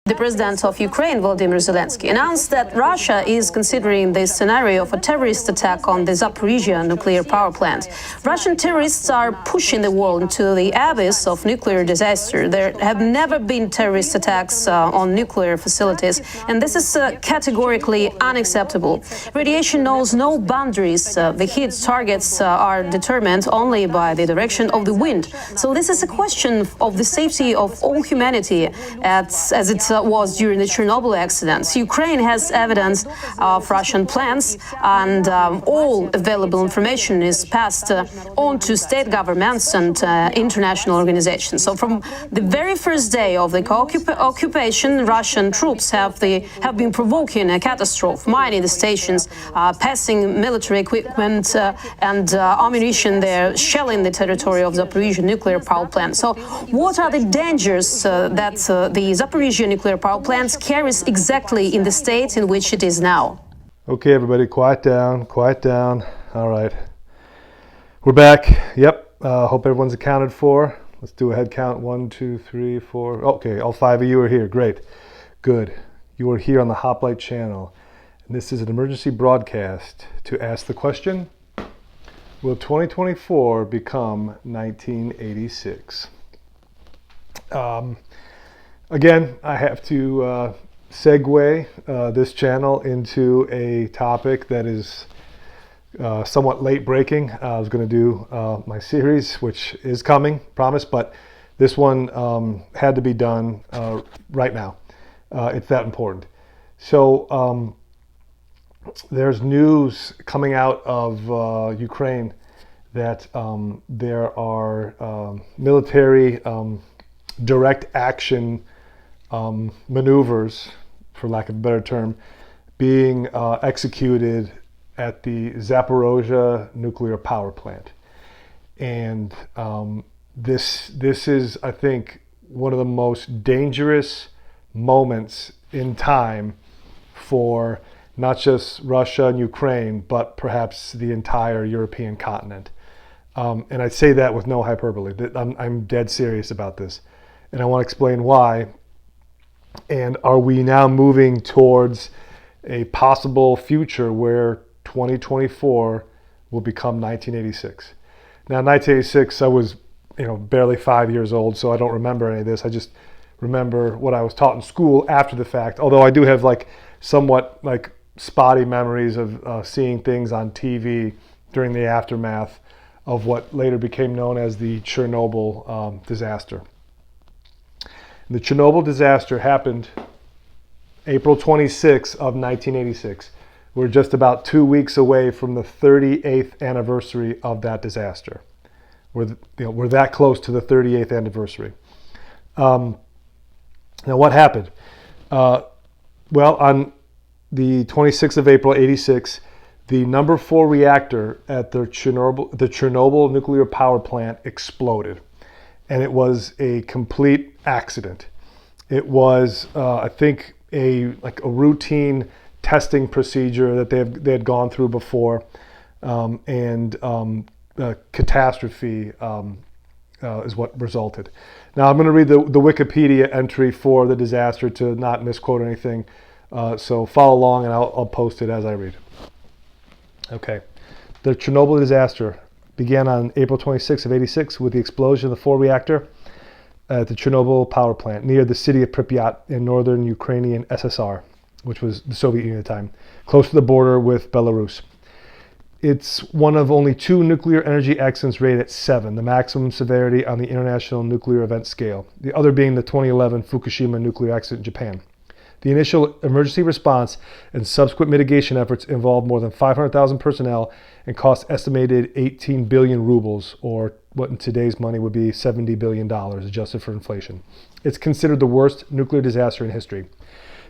The president of Ukraine, Volodymyr Zelensky, announced that Russia is considering the scenario of a terrorist attack on the Zaporizhzhia nuclear power plant. Russian terrorists are pushing the world into the abyss of nuclear disaster. There have never been terrorist attacks on nuclear facilities, and this is categorically unacceptable. Radiation knows no boundaries. The hit targets are determined only by the direction of the wind. So this is a question of the safety of all humanity, as it was during the Chernobyl accidents. Ukraine has evidence of Russian plans, and all available information is passed on to state governments and international organizations. So from the very first day of the occupation, Russian troops have been provoking a catastrophe, mining the stations, passing military equipment and ammunition there, shelling the territory of Zaporizhzhia nuclear power plant. So what are the dangers that the Zaporizhzhia nuclear power plant carries exactly in the state in which it is now? Okay, everybody, quiet down, quiet down. All right. We're back. Yep. Hope everyone's accounted for. Let's do a head count. 1, 2, 3, 4. Okay, all 5 of you are here. Great. Good. You are here on the Hoplite channel. And this is an emergency broadcast to ask the question, will 2024 become 1986? Again, I have to segue this channel into a topic that is somewhat late breaking. I was going to do my series, which is coming, promise, but this one had to be done right now. It's that important. So there's news coming out of Ukraine that there are military direct action maneuvers, for lack of a better term, being executed at the Zaporizhzhia nuclear power plant. And this is, I think, one of the most dangerous moments in time for not just Russia and Ukraine, but perhaps the entire European continent. And I say that with no hyperbole. I'm dead serious about this. And I want to explain why. And are we now moving towards a possible future where 2024 will become 1986? Now, 1986, I was, barely 5 years old, so I don't remember any of this. I just remember what I was taught in school after the fact. Although I do have somewhat spotty memories of seeing things on TV during the aftermath of what later became known as the Chernobyl disaster. The Chernobyl disaster happened April 26 of 1986. We're just about 2 weeks away from the 38th anniversary of that disaster. We're that close to the 38th anniversary. Now, what happened? Well, on the 26th of April, 86, the number 4 reactor at the Chernobyl nuclear power plant exploded. And it was a complete accident. It was, I think, a routine testing procedure that they had gone through before, and a catastrophe is what resulted. Now I'm going to read the Wikipedia entry for the disaster to not misquote anything. So follow along, and I'll post it as I read. Okay, the Chernobyl disaster began on April 26 of 86 with the explosion of the 4 reactor at the Chernobyl power plant near the city of Pripyat in northern Ukrainian SSR, which was the Soviet Union at the time, close to the border with Belarus. It's one of only 2 nuclear energy accidents rated at 7, the maximum severity on the International Nuclear Event Scale, the other being the 2011 Fukushima nuclear accident in Japan. The initial emergency response and subsequent mitigation efforts involved more than 500,000 personnel and cost estimated 18 billion rubles, or what in today's money would be $70 billion, adjusted for inflation. It's considered the worst nuclear disaster in history.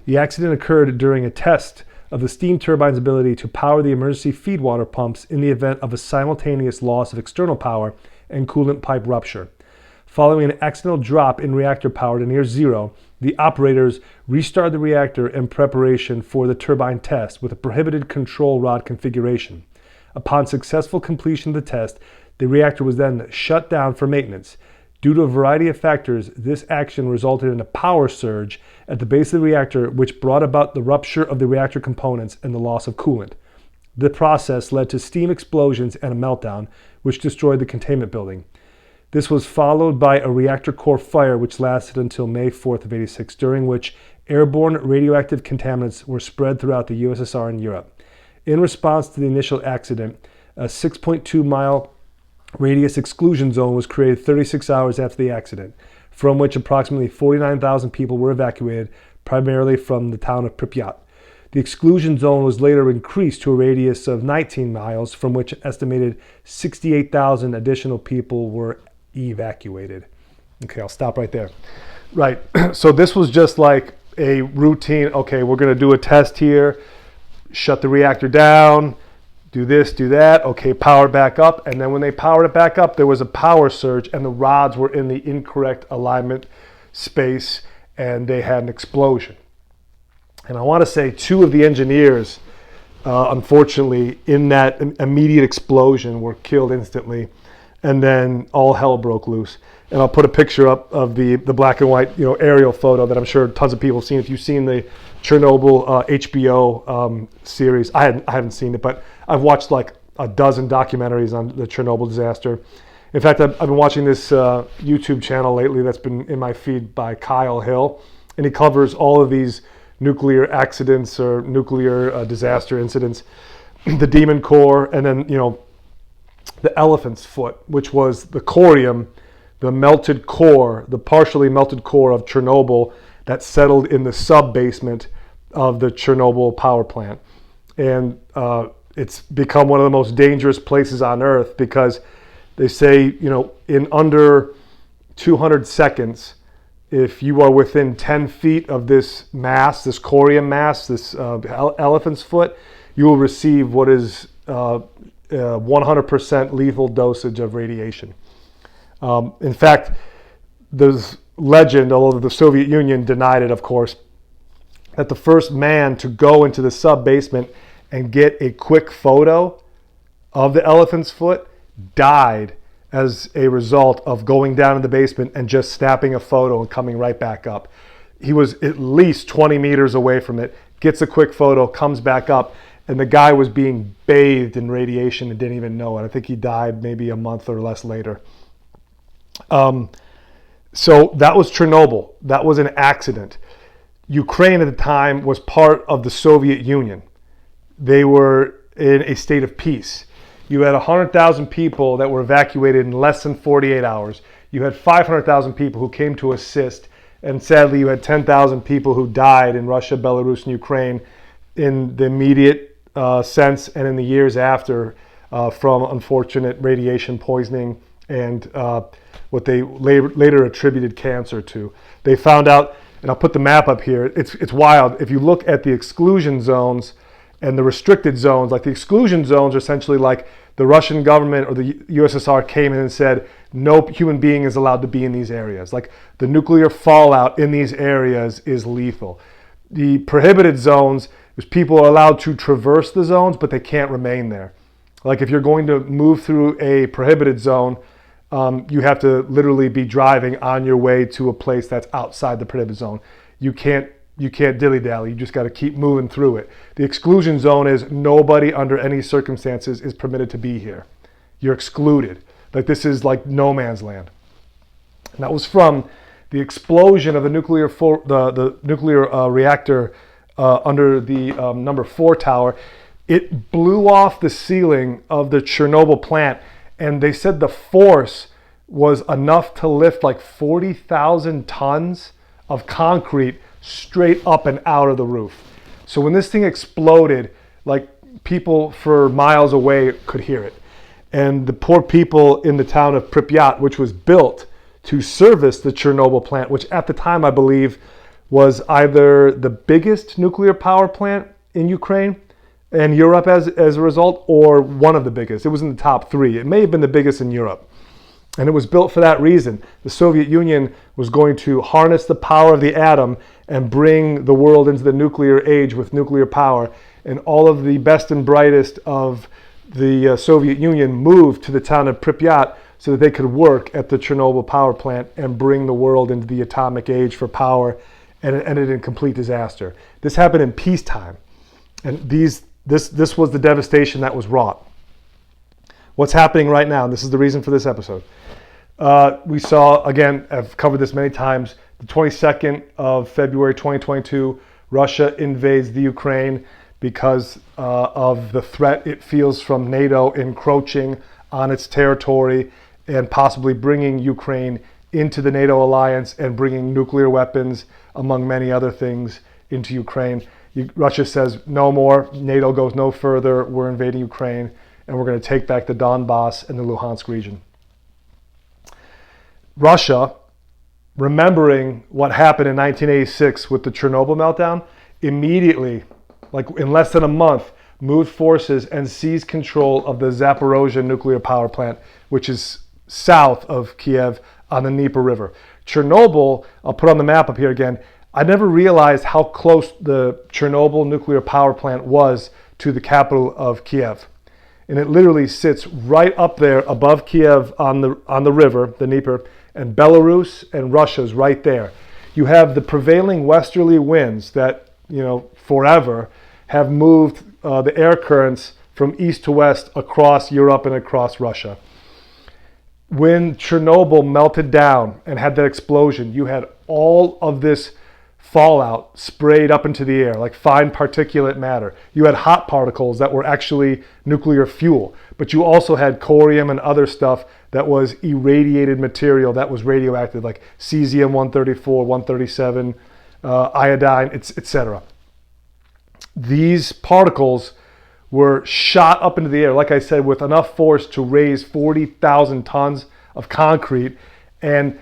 The accident occurred during a test of the steam turbine's ability to power the emergency feed water pumps in the event of a simultaneous loss of external power and coolant pipe rupture. Following an accidental drop in reactor power to near zero, the operators restarted the reactor in preparation for the turbine test with a prohibited control rod configuration. Upon successful completion of the test, the reactor was then shut down for maintenance. Due to a variety of factors, this action resulted in a power surge at the base of the reactor, which brought about the rupture of the reactor components and the loss of coolant. The process led to steam explosions and a meltdown, which destroyed the containment building. This was followed by a reactor core fire, which lasted until May 4th of 86, during which airborne radioactive contaminants were spread throughout the USSR and Europe. In response to the initial accident, a 6.2-mile radius exclusion zone was created 36 hours after the accident, from which approximately 49,000 people were evacuated, primarily from the town of Pripyat. The exclusion zone was later increased to a radius of 19 miles, from which an estimated 68,000 additional people were evacuated. Okay, I'll stop right there. Right, so this was just like a routine, okay, we're going to do a test here, shut the reactor down, do this, do that, okay, power it back up. And then when they powered it back up, there was a power surge and the rods were in the incorrect alignment space and they had an explosion. And I want to say 2 of the engineers, unfortunately, in that immediate explosion were killed instantly. And then all hell broke loose. And I'll put a picture up of the black and white, aerial photo that I'm sure tons of people have seen. If you've seen the Chernobyl HBO series, I haven't seen it, but I've watched like a dozen documentaries on the Chernobyl disaster. In fact, I've been watching this YouTube channel lately that's been in my feed by Kyle Hill, and he covers all of these nuclear accidents or nuclear disaster incidents, the Demon Core, and then the elephant's foot, which was the corium, the melted core, the partially melted core of Chernobyl that settled in the sub-basement of the Chernobyl power plant. And it's become one of the most dangerous places on Earth because they say, in under 200 seconds, if you are within 10 feet of this mass, this corium mass, this elephant's foot, you will receive what is 100% lethal dosage of radiation. In fact, there's legend, although the Soviet Union denied it, of course, that the first man to go into the sub-basement and get a quick photo of the elephant's foot died as a result of going down in the basement and just snapping a photo and coming right back up. He was at least 20 meters away from it, gets a quick photo, comes back up, and the guy was being bathed in radiation and didn't even know it. I think he died maybe a month or less later. So that was Chernobyl. That was an accident. Ukraine at the time was part of the Soviet Union. They were in a state of peace. You had 100,000 people that were evacuated in less than 48 hours. You had 500,000 people who came to assist. And sadly, you had 10,000 people who died in Russia, Belarus, and Ukraine in the immediate sense and in the years after from unfortunate radiation poisoning and what they later attributed cancer to. They found out, and I'll put the map up here, it's wild. If you look at the exclusion zones and the restricted zones, like the exclusion zones are essentially like the Russian government or the USSR came in and said, no human being is allowed to be in these areas. Like the nuclear fallout in these areas is lethal. The prohibited zones, is people are allowed to traverse the zones, but they can't remain there. Like if you're going to move through a prohibited zone, you have to literally be driving on your way to a place that's outside the prohibited zone. You can't dilly-dally. You just got to keep moving through it. The exclusion zone is nobody under any circumstances is permitted to be here. You're excluded. Like this is like no man's land. And that was from the explosion of the nuclear reactor under the number 4 tower. It blew off the ceiling of the Chernobyl plant, and they said the force was enough to lift like 40,000 tons of concrete straight up and out of the roof. So when this thing exploded, like people for miles away could hear it. And the poor people in the town of Pripyat, which was built to service the Chernobyl plant, which at the time I believe was either the biggest nuclear power plant in Ukraine and Europe as a result, or one of the biggest. It was in the top 3. It may have been the biggest in Europe. And it was built for that reason. The Soviet Union was going to harness the power of the atom and bring the world into the nuclear age with nuclear power. And all of the best and brightest of the Soviet Union moved to the town of Pripyat so that they could work at the Chernobyl power plant and bring the world into the atomic age for power, and it ended in complete disaster. This happened in peacetime, and this was the devastation that was wrought. What's happening right now, and this is the reason for this episode. We saw, again, I've covered this many times, the 22nd of February 2022, Russia invades the Ukraine because of the threat it feels from NATO encroaching on its territory and possibly bringing Ukraine into the NATO alliance and bringing nuclear weapons, among many other things, into Ukraine. Russia says no more, NATO goes no further, we're invading Ukraine, and we're going to take back the Donbass and the Luhansk region. Russia, remembering what happened in 1986 with the Chernobyl meltdown, immediately, like in less than a month, moved forces and seized control of the Zaporizhzhia nuclear power plant, which is south of Kiev on the Dnieper River. Chernobyl, I'll put on the map up here again, I never realized how close the Chernobyl nuclear power plant was to the capital of Kiev. And it literally sits right up there above Kiev on the river, the Dnieper, and Belarus and Russia's right there. You have the prevailing westerly winds that, forever have moved the air currents from east to west across Europe and across Russia. When Chernobyl melted down and had that explosion, you had all of this fallout sprayed up into the air, like fine particulate matter. You had hot particles that were actually nuclear fuel, but you also had corium and other stuff that was irradiated material that was radioactive, like cesium-134, 137, iodine, etc. These particles were shot up into the air, like I said, with enough force to raise 40,000 tons of concrete, and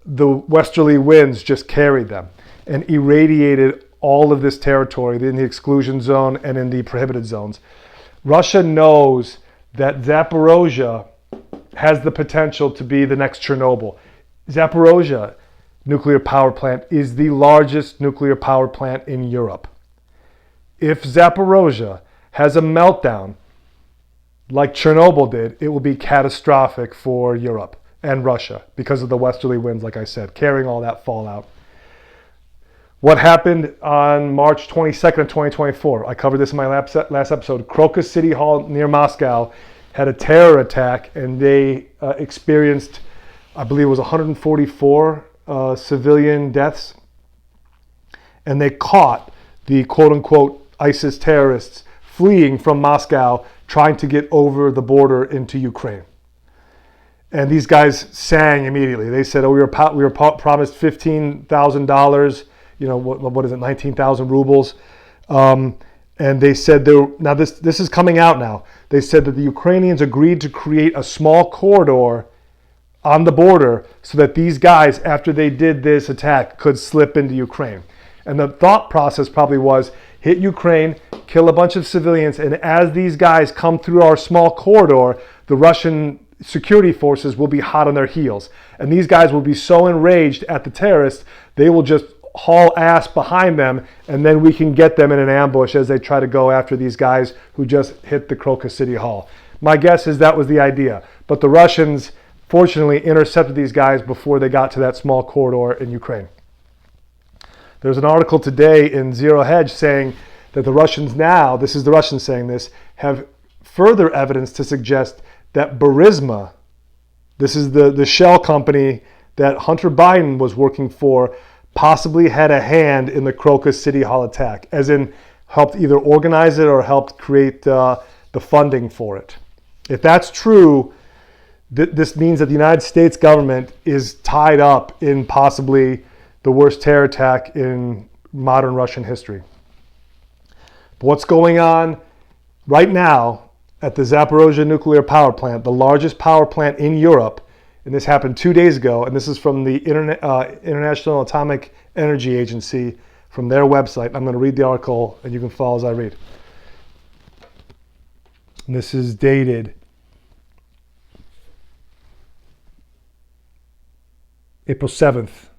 the westerly winds just carried them and irradiated all of this territory in the exclusion zone and in the prohibited zones. Russia knows that Zaporizhzhia has the potential to be the next Chernobyl. Zaporizhzhia nuclear power plant is the largest nuclear power plant in Europe. If Zaporizhzhia has a meltdown like Chernobyl did, it will be catastrophic for Europe and Russia because of the westerly winds, like I said, carrying all that fallout. What happened on March 22nd of 2024? I covered this in my last episode. Crocus City Hall near Moscow had a terror attack, and they experienced, I believe it was 144 civilian deaths. And they caught the quote-unquote ISIS terrorists fleeing from Moscow, trying to get over the border into Ukraine. And these guys sang immediately. They said, we were promised $15,000, what is it, 19,000 rubles. And they said, now this is coming out now. They said that the Ukrainians agreed to create a small corridor on the border so that these guys, after they did this attack, could slip into Ukraine. And the thought process probably was, hit Ukraine, kill a bunch of civilians, and as these guys come through our small corridor, the Russian security forces will be hot on their heels. And these guys will be so enraged at the terrorists, they will just haul ass behind them, and then we can get them in an ambush as they try to go after these guys who just hit the Crocus City Hall. My guess is that was the idea. But the Russians, fortunately, intercepted these guys before they got to that small corridor in Ukraine. There's an article today in Zero Hedge saying that the Russians now, this is the Russians saying this, have further evidence to suggest that Burisma, this is the shell company that Hunter Biden was working for, possibly had a hand in the Crocus City Hall attack, as in helped either organize it or helped create the funding for it. If that's true, this means that the United States government is tied up in possibly the worst terror attack in modern Russian history. But what's going on right now at the Zaporizhzhia nuclear power plant, the largest power plant in Europe, and this happened 2 days ago, and this is from the International Atomic Energy Agency, from their website. I'm going to read the article, and you can follow as I read. And this is dated April 7th,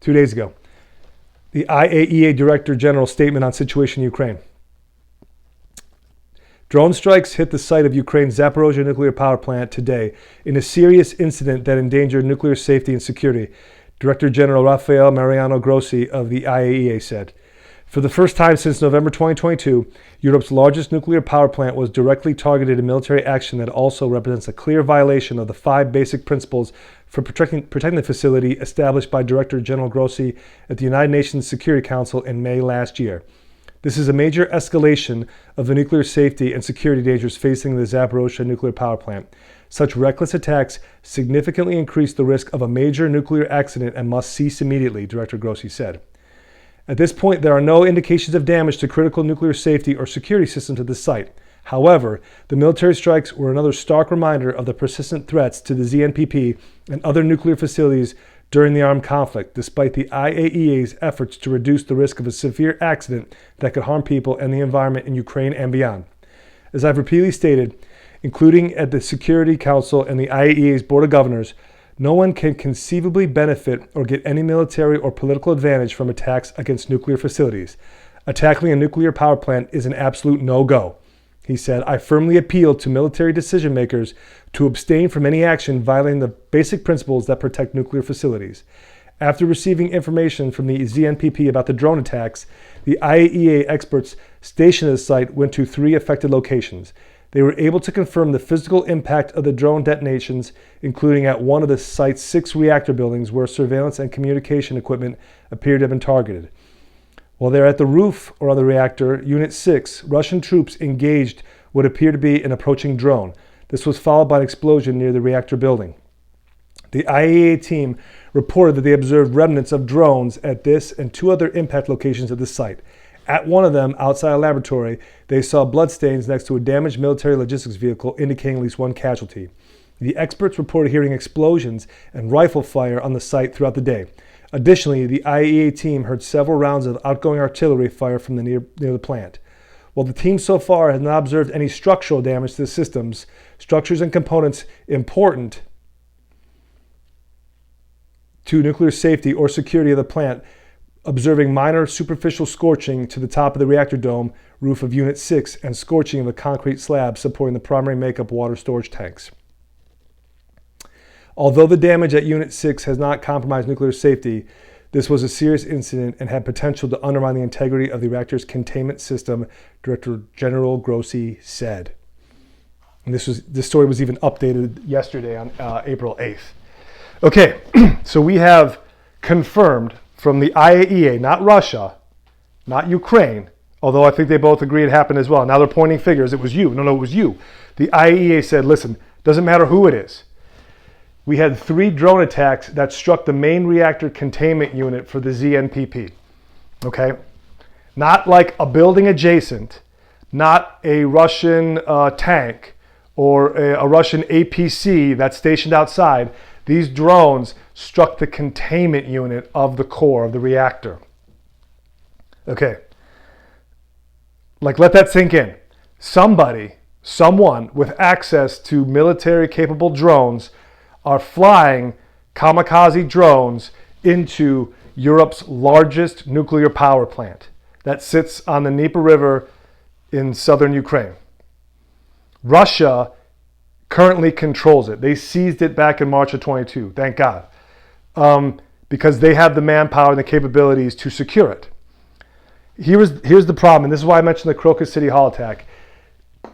2 days ago. The IAEA Director General statement on situation in Ukraine. Drone strikes hit the site of Ukraine's Zaporizhzhia nuclear power plant today in a serious incident that endangered nuclear safety and security, Director General Rafael Mariano Grossi of the IAEA said. For the first time since November 2022, Europe's largest nuclear power plant was directly targeted in military action that also represents a clear violation of the 5 basic principles for protecting the facility established by Director General Grossi at the United Nations Security Council in May last year. This is a major escalation of the nuclear safety and security dangers facing the Zaporizhzhia nuclear power plant. Such reckless attacks significantly increase the risk of a major nuclear accident and must cease immediately, Director Grossi said. At this point, there are no indications of damage to critical nuclear safety or security systems at the site. However, the military strikes were another stark reminder of the persistent threats to the ZNPP and other nuclear facilities during the armed conflict, despite the IAEA's efforts to reduce the risk of a severe accident that could harm people and the environment in Ukraine and beyond. As I've repeatedly stated, including at the Security Council and the IAEA's Board of Governors, no one can conceivably benefit or get any military or political advantage from attacks against nuclear facilities. Attacking a nuclear power plant is an absolute no-go. He said, I firmly appeal to military decision makers to abstain from any action violating the basic principles that protect nuclear facilities. After receiving information from the ZNPP about the drone attacks, the IAEA experts stationed at the site went to 3 affected locations. They were able to confirm the physical impact of the drone detonations, including at one of the site's 6 reactor buildings where surveillance and communication equipment appeared to have been targeted. While they're at the roof or on the reactor, Unit 6, Russian troops engaged what appeared to be an approaching drone. This was followed by an explosion near the reactor building. The IAEA team reported that they observed remnants of drones at this and 2 other impact locations at the site. At one of them, outside a laboratory, they saw bloodstains next to a damaged military logistics vehicle, indicating at least 1 casualty. The experts reported hearing explosions and rifle fire on the site throughout the day. Additionally, the IAEA team heard several rounds of outgoing artillery fire from near the plant. While the team so far has not observed any structural damage to the systems, structures and components important to nuclear safety or security of the plant, observing minor superficial scorching to the top of the reactor dome roof of Unit 6 and scorching of the concrete slab supporting the primary makeup water storage tanks. Although the damage at Unit 6 has not compromised nuclear safety, this was a serious incident and had potential to undermine the integrity of the reactor's containment system, Director General Grossi said. And this story was even updated yesterday on April 8th. Okay, so we have confirmed from the IAEA, not Russia, not Ukraine, although I think they both agree it happened as well. Now they're pointing fingers. It was you. No, it was you. The IAEA said, listen, doesn't matter who it is. We had 3 drone attacks that struck the main reactor containment unit for the ZNPP. Okay? Not like a building adjacent, not a Russian tank or a Russian APC that's stationed outside. These drones struck the containment unit of the core of the reactor. Okay. Like, let that sink in. Someone with access to military capable drones are flying kamikaze drones into Europe's largest nuclear power plant that sits on the Dnieper River in southern Ukraine. Russia currently controls it. They seized it back in March of 22, thank God, because they have the manpower and the capabilities to secure it. Here's the problem, and this is why I mentioned the Crocus City Hall attack.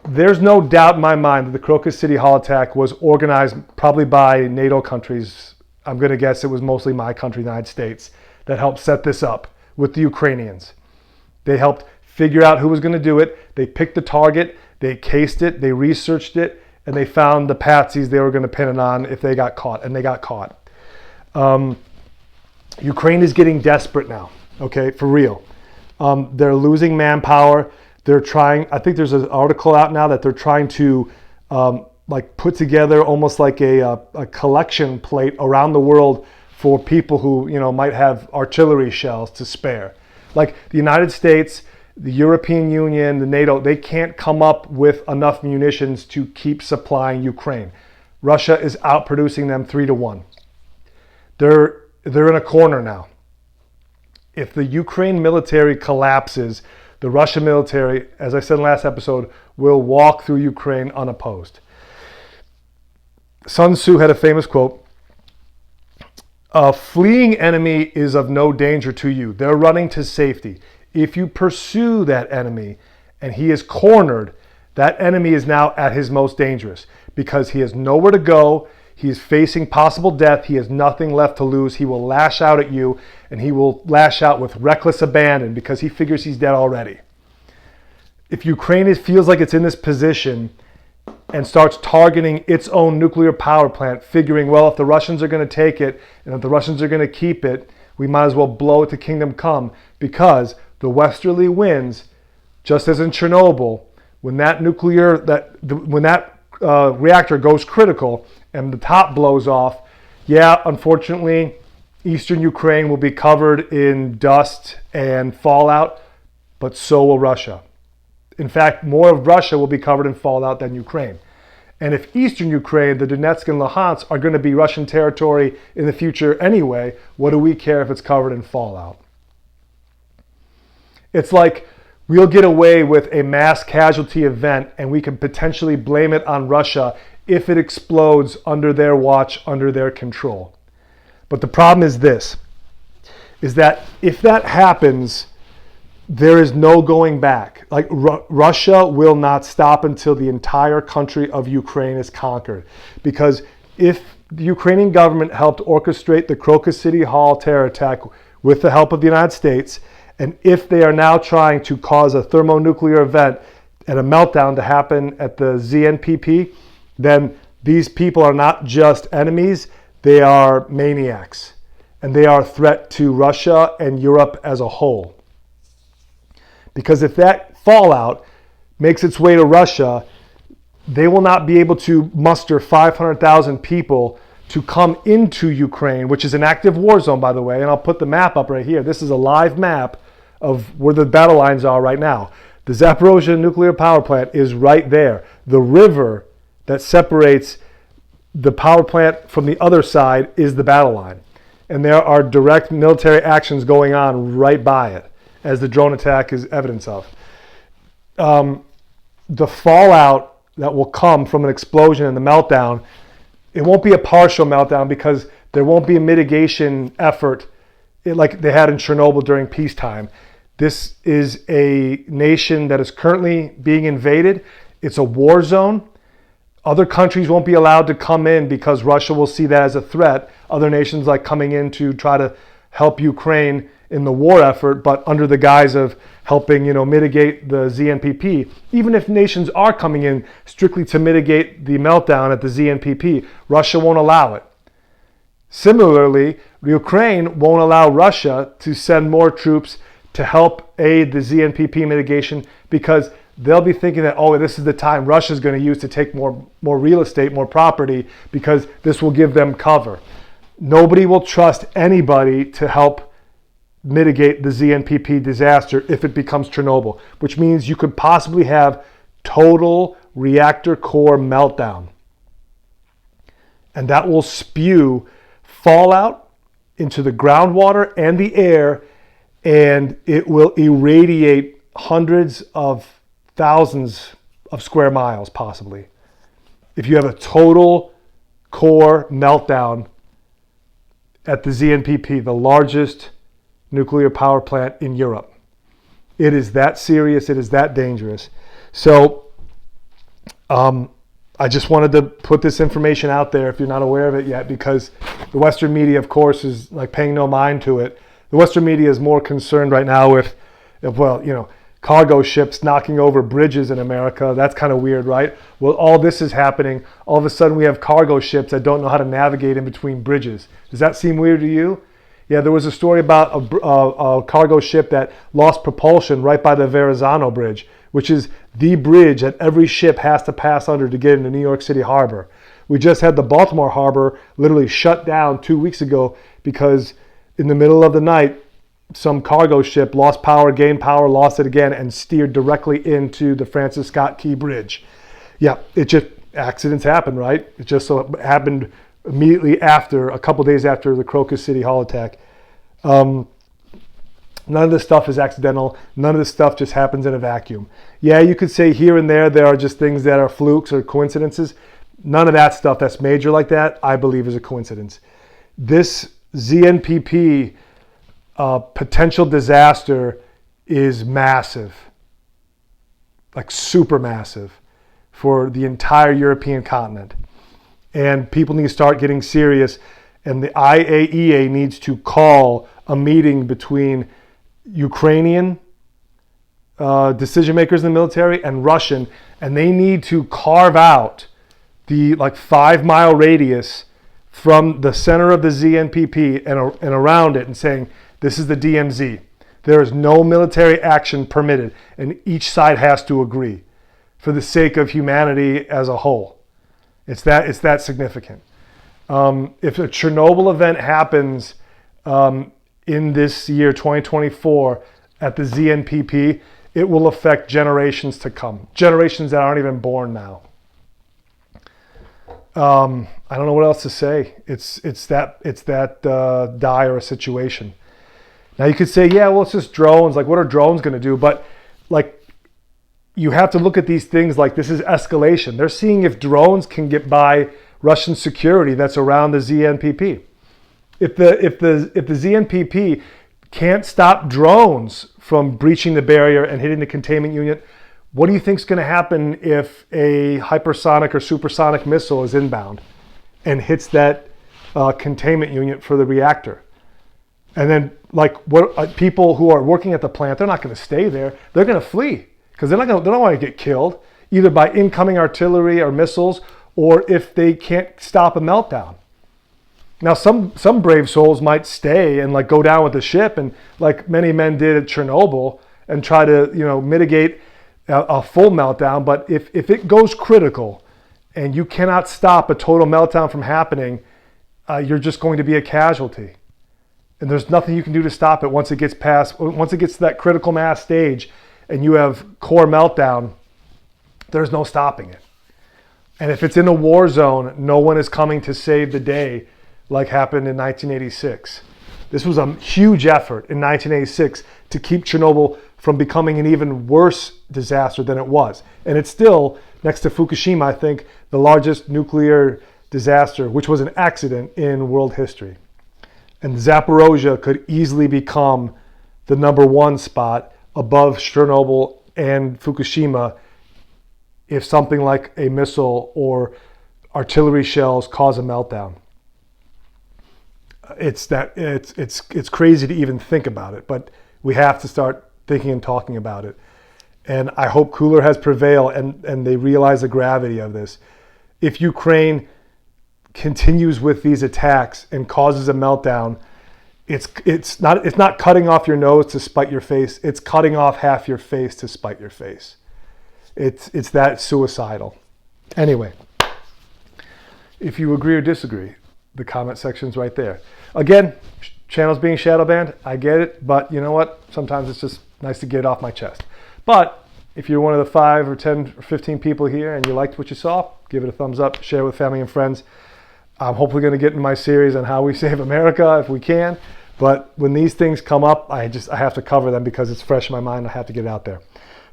There's no doubt in my mind that the Crocus City Hall attack was organized probably by NATO countries. I'm going to guess it was mostly my country, the United States, that helped set this up with the Ukrainians. They helped figure out who was going to do it. They picked the target, they cased it, they researched it, and they found the patsies they were going to pin it on if they got caught, and they got caught. Ukraine is getting desperate now, okay, for real. They're losing manpower. They're trying, I think there's an article out now that they're trying to like put together almost like a collection plate around the world for people who, you know, might have artillery shells to spare. Like the United States, the European Union, the NATO, they can't come up with enough munitions to keep supplying Ukraine. Russia is outproducing them 3-1. They're in a corner now. If the Ukraine military collapses the Russian military, as I said in the last episode, will walk through Ukraine unopposed. Sun Tzu had a famous quote, "A fleeing enemy is of no danger to you. They're running to safety. If you pursue that enemy and he is cornered, that enemy is now at his most dangerous because he has nowhere to go. He is facing possible death. He has nothing left to lose. He will lash out at you, and he will lash out with reckless abandon because he figures he's dead already." If Ukraine feels like it's in this position and starts targeting its own nuclear power plant, figuring, well, if the Russians are going to take it and if the Russians are going to keep it, we might as well blow it to kingdom come, because the westerly winds, just as in Chernobyl, when that reactor goes critical and the top blows off, yeah, unfortunately, eastern Ukraine will be covered in dust and fallout, but so will Russia. In fact, more of Russia will be covered in fallout than Ukraine. And if eastern Ukraine, the Donetsk and Luhansk, are going to be Russian territory in the future anyway, what do we care if it's covered in fallout? It's like we'll get away with a mass casualty event and we can potentially blame it on Russia if it explodes under their watch, under their control. But the problem is this, is that if that happens, there is no going back. Like Russia will not stop until the entire country of Ukraine is conquered. Because if the Ukrainian government helped orchestrate the Crocus City Hall terror attack with the help of the United States, and if they are now trying to cause a thermonuclear event and a meltdown to happen at the ZNPP, then these people are not just enemies, they are maniacs. And they are a threat to Russia and Europe as a whole. Because if that fallout makes its way to Russia, they will not be able to muster 500,000 people to come into Ukraine, which is an active war zone, by the way. And I'll put the map up right here. This is a live map of where the battle lines are right now. The Zaporizhzhia nuclear power plant is right there. The river that separates the power plant from the other side is the battle line. And there are direct military actions going on right by it, as the drone attack is evidence of. The fallout that will come from an explosion and the meltdown, it won't be a partial meltdown because there won't be a mitigation effort like they had in Chernobyl during peacetime. This is a nation that is currently being invaded. It's a war zone. Other countries won't be allowed to come in because Russia will see that as a threat. Other nations like coming in to try to help Ukraine in the war effort, but under the guise of helping, mitigate the ZNPP. Even if nations are coming in strictly to mitigate the meltdown at the ZNPP, Russia won't allow it. Similarly, Ukraine won't allow Russia to send more troops to help aid the ZNPP mitigation because they'll be thinking that, this is the time Russia's going to use to take more real estate, more property, because this will give them cover. Nobody will trust anybody to help mitigate the ZNPP disaster if it becomes Chernobyl, which means you could possibly have total reactor core meltdown. And that will spew fallout into the groundwater and the air, and it will irradiate hundreds of thousands of square miles, possibly. If you have a total core meltdown at the ZNPP, the largest nuclear power plant in Europe. It is that serious, it is that dangerous. So I just wanted to put this information out there if you're not aware of it yet, because the Western media, of course, is like paying no mind to it. The Western media is more concerned right now with, cargo ships knocking over bridges in America. That's kind of weird, right? Well, all this is happening. All of a sudden we have cargo ships that don't know how to navigate in between bridges. Does that seem weird to you? Yeah, there was a story about a cargo ship that lost propulsion right by the Verrazano Bridge, which is the bridge that every ship has to pass under to get into New York City Harbor. We just had the Baltimore Harbor literally shut down 2 weeks ago because in the middle of the night, some cargo ship lost power, gained power, lost it again, and steered directly into the Francis Scott Key Bridge. Yeah, accidents happen, right? It just so happened immediately after, a couple days after the Crocus City Hall attack. None of this stuff is accidental. None of this stuff just happens in a vacuum. Yeah, you could say here and there are just things that are flukes or coincidences. None of that stuff that's major like that, I believe, is a coincidence. This ZNPP potential disaster is massive, like super massive for the entire European continent. And people need to start getting serious. And the IAEA needs to call a meeting between Ukrainian decision makers in the military and Russian, and they need to carve out the 5-mile radius from the center of the ZNPP and around it, and saying this is the DMZ. There is no military action permitted, and each side has to agree for the sake of humanity as a whole. It's that significant. If a Chernobyl event happens in this year, 2024, at the ZNPP, it will affect generations to come. Generations that aren't even born now. I don't know what else to say. It's that dire a situation. Now you could say, yeah, well, it's just drones. Like, what are drones going to do? But you have to look at these things like this is escalation. They're seeing if drones can get by Russian security that's around the ZNPP. If the ZNPP can't stop drones from breaching the barrier and hitting the containment unit, what do you think is going to happen if a hypersonic or supersonic missile is inbound and hits that containment unit for the reactor? And then, people who are working at the plant, they're not going to stay there. They're going to flee because they don't want to get killed either by incoming artillery or missiles, or if they can't stop a meltdown. Now, some brave souls might stay and go down with the ship, and like many men did at Chernobyl, and try to mitigate a full meltdown. But if it goes critical and you cannot stop a total meltdown from happening, you're just going to be a casualty. And there's nothing you can do to stop it once it gets to that critical mass stage and you have core meltdown, there's no stopping it. And if it's in a war zone, no one is coming to save the day like happened in 1986. This was a huge effort in 1986 to keep Chernobyl from becoming an even worse disaster than it was. And it's still, next to Fukushima, I think, the largest nuclear disaster, which was an accident in world history. And Zaporizhzhia could easily become the number one spot above Chernobyl and Fukushima if something like a missile or artillery shells cause a meltdown. It's crazy to even think about it, but we have to start thinking and talking about it. And I hope cooler heads prevail and they realize the gravity of this. If Ukraine continues with these attacks and causes a meltdown, it's not cutting off your nose to spite your face. It's cutting off half your face to spite your face. It's that suicidal. Anyway, if you agree or disagree, the comment section's right there. Again, channels being shadow banned, I get it, but you know what? Sometimes it's just nice to get it off my chest. But if you're one of the 5 or 10 or 15 people here and you liked what you saw, give it a thumbs up, share it with family and friends. I'm hopefully going to get in my series on how we save America if we can. But when these things come up, I have to cover them because it's fresh in my mind. I have to get it out there.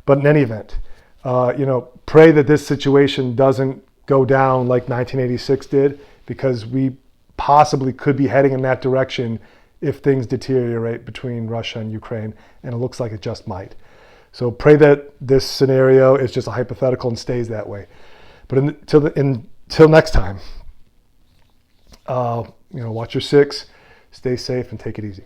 But in any event, pray that this situation doesn't go down like 1986 did, because we possibly could be heading in that direction if things deteriorate between Russia and Ukraine, and it looks like it just might. So pray that this scenario is just a hypothetical and stays that way. But until next time, watch your 6, stay safe, and take it easy.